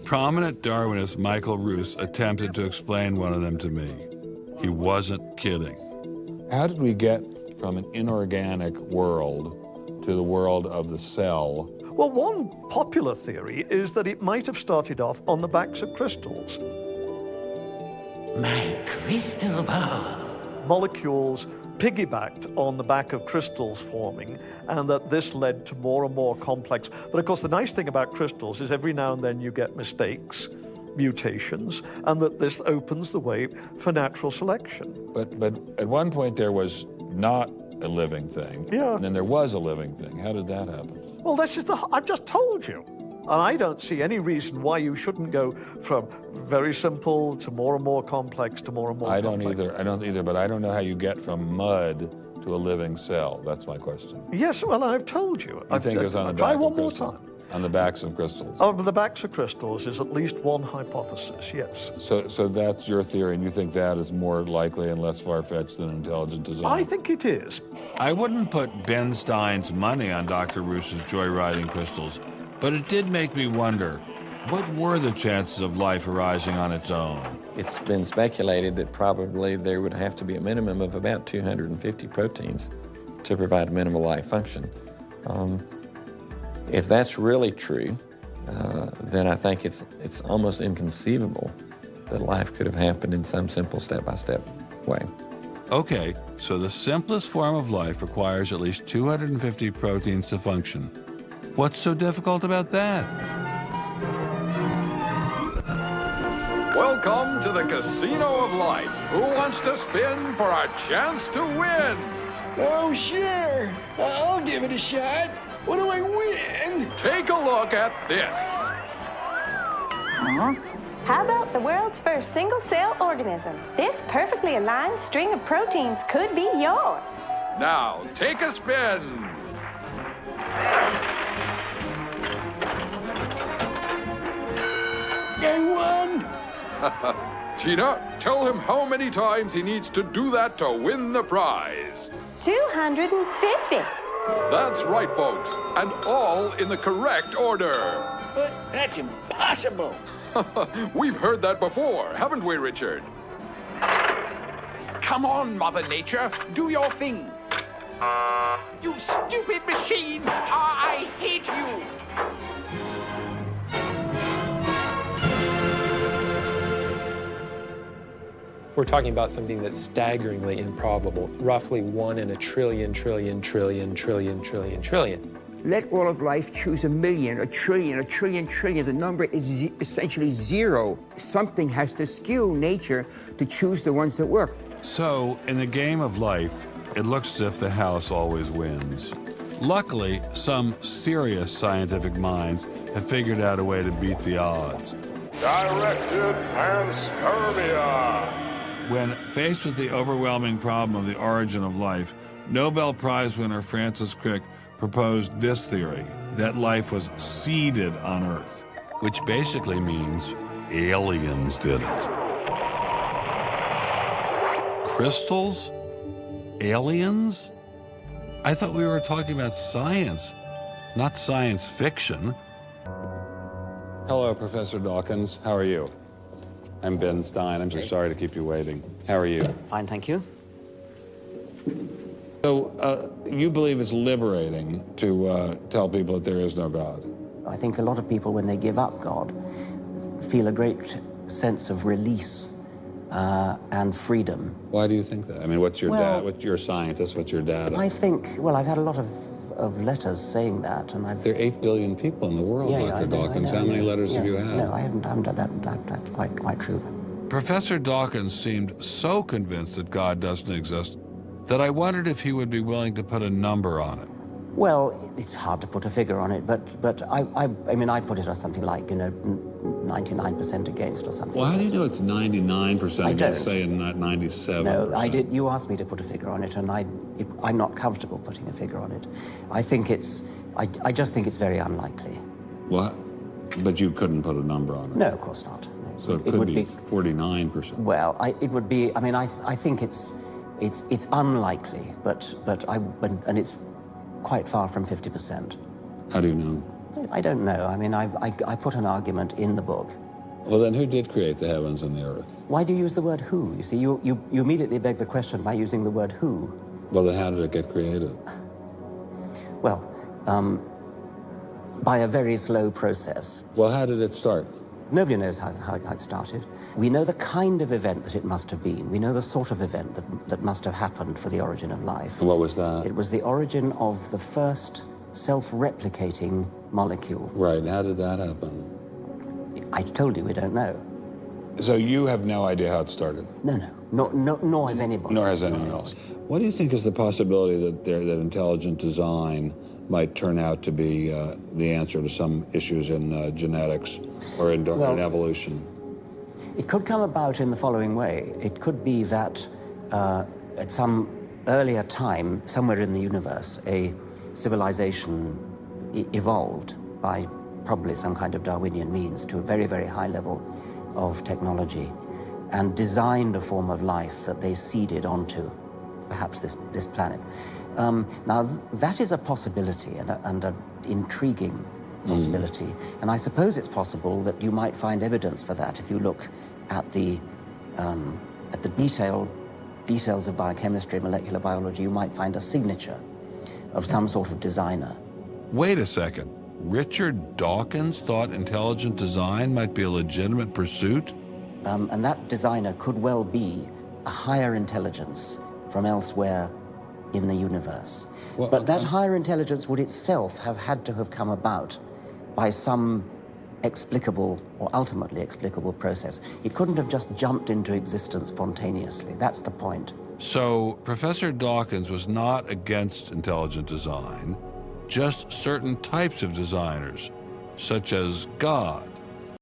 prominent Darwinist Michael Roos attempted to explain one of them to me. He wasn't kidding. How did we get from an inorganic world to the world of the cell? Well, one popular theory is that it might have started off on the backs of crystals. My crystal ball. Molecules piggybacked on the back of crystals forming, and that this led to more and more complex. But of course, the nice thing about crystals is every now and then you get mistakes, mutations, and that this opens the way for natural selection. But at one point there was not a living thing, Yeah. and then there was a living thing. How did that happen? Well, this is I've just told you. And I don't see any reason why you shouldn't go from very simple to more and more complex to more and more complex. I don't either, but I don't know how you get from mud to a living cell. That's my question. Yes, well, I've told you. I think it was on the Try back one of more crystals. time. On the backs of crystals. On the backs of crystals is at least one hypothesis, yes. So that's your theory, and you think that is more likely and less far-fetched than intelligent design? I think it is. I wouldn't put Ben Stein's money on Dr. Roos's joyriding crystals, but it did make me wonder, what were the chances of life arising on its own? It's been speculated that probably there would have to be a minimum of about 250 proteins to provide minimal life function. If that's really true, then I think it's almost inconceivable that life could have happened in some simple step-by-step way. Okay, so the simplest form of life requires at least 250 proteins to function. What's so difficult about that? Welcome to the Casino of Life. Who wants to spin for a chance to win? Oh, sure. I'll give it a shot. What do I win? Take a look at this. Huh? How about the world's first single-cell organism? This perfectly aligned string of proteins could be yours. Now, take a spin. I won. Tina, tell him how many times he needs to do that to win the prize. 250. That's right, folks, and all in the correct order. But that's impossible. We've heard that before, haven't we, Richard? Come on, Mother Nature, do your thing. You stupid machine! I hate you! We're talking about something that's staggeringly improbable, roughly 1 in a trillion, trillion, trillion, trillion, trillion, trillion. Let all of life choose a million, a trillion, a trillion, trillion. The number is essentially zero. Something has to skew nature to choose the ones that work. So, in the game of life, it looks as if the house always wins. Luckily, some serious scientific minds have figured out a way to beat the odds. Directed panspermia. When faced with the overwhelming problem of the origin of life, Nobel Prize winner Francis Crick proposed this theory, that life was seeded on Earth, which basically means aliens did it. Crystals? Aliens? I thought we were talking about science, not science fiction. Hello, Professor Dawkins. How are you? I'm Ben Stein. I'm so sorry to keep you waiting. How are you? Fine, thank you. So, you believe it's liberating to tell people that there is no God? I think a lot of people, when they give up God, feel a great sense of release and freedom. Why do you think that? I mean, what's your dad? What's your scientist? What's your data? I think, well, I've had a lot of letters saying that, and I've... There are 8 billion people in the world, Dr. Dawkins. How many letters have you had? No, I haven't done that. That's quite true. Professor Dawkins seemed so convinced that God doesn't exist that I wondered if he would be willing to put a number on it. Well, it's hard to put a figure on it, but I mean, I put it as something like, 99% against or something. Well, how do you know it's 99%? I don't. Say not 97%. No, I did. You asked me to put a figure on it, and I'm not comfortable putting a figure on it. I think I just think it's very unlikely. What? But you couldn't put a number on it? No, of course not. No. So it could be 49%. Well, it would be. I mean, I think it's unlikely, but it's quite far from 50%. How do you know? I don't know. I mean, I put an argument in the book. Well, then who did create the heavens and the earth? Why do you use the word who? You see, you immediately beg the question by using the word who. Well, then how did it get created? Well, by a very slow process. Well, how did it start? Nobody knows how it started. We know the kind of event that it must have been. We know the sort of event that must have happened for the origin of life. And what was that? It was the origin of the first self-replicating molecule. Right, and how did that happen? I told you we don't know. So you have no idea how it started? No, nor has anybody. Nor has anyone else. What do you think is the possibility that intelligent design might turn out to be the answer to some issues in genetics or in evolution? It could come about in the following way. It could be that at some earlier time, somewhere in the universe, a civilization evolved by probably some kind of Darwinian means to a very, very high level of technology and designed a form of life that they seeded onto, perhaps this planet. Now, that is a possibility and an intriguing possibility. And I suppose it's possible that you might find evidence for that if you look at the details of biochemistry, molecular biology. You might find a signature of some sort of designer. Wait a second. Richard Dawkins thought intelligent design might be a legitimate pursuit? And that designer could well be a higher intelligence from elsewhere in the universe. Well, but that higher intelligence would itself have had to have come about by some explicable or ultimately explicable process. It couldn't have just jumped into existence spontaneously. That's the point. So Professor Dawkins was not against intelligent design, just certain types of designers, such as God.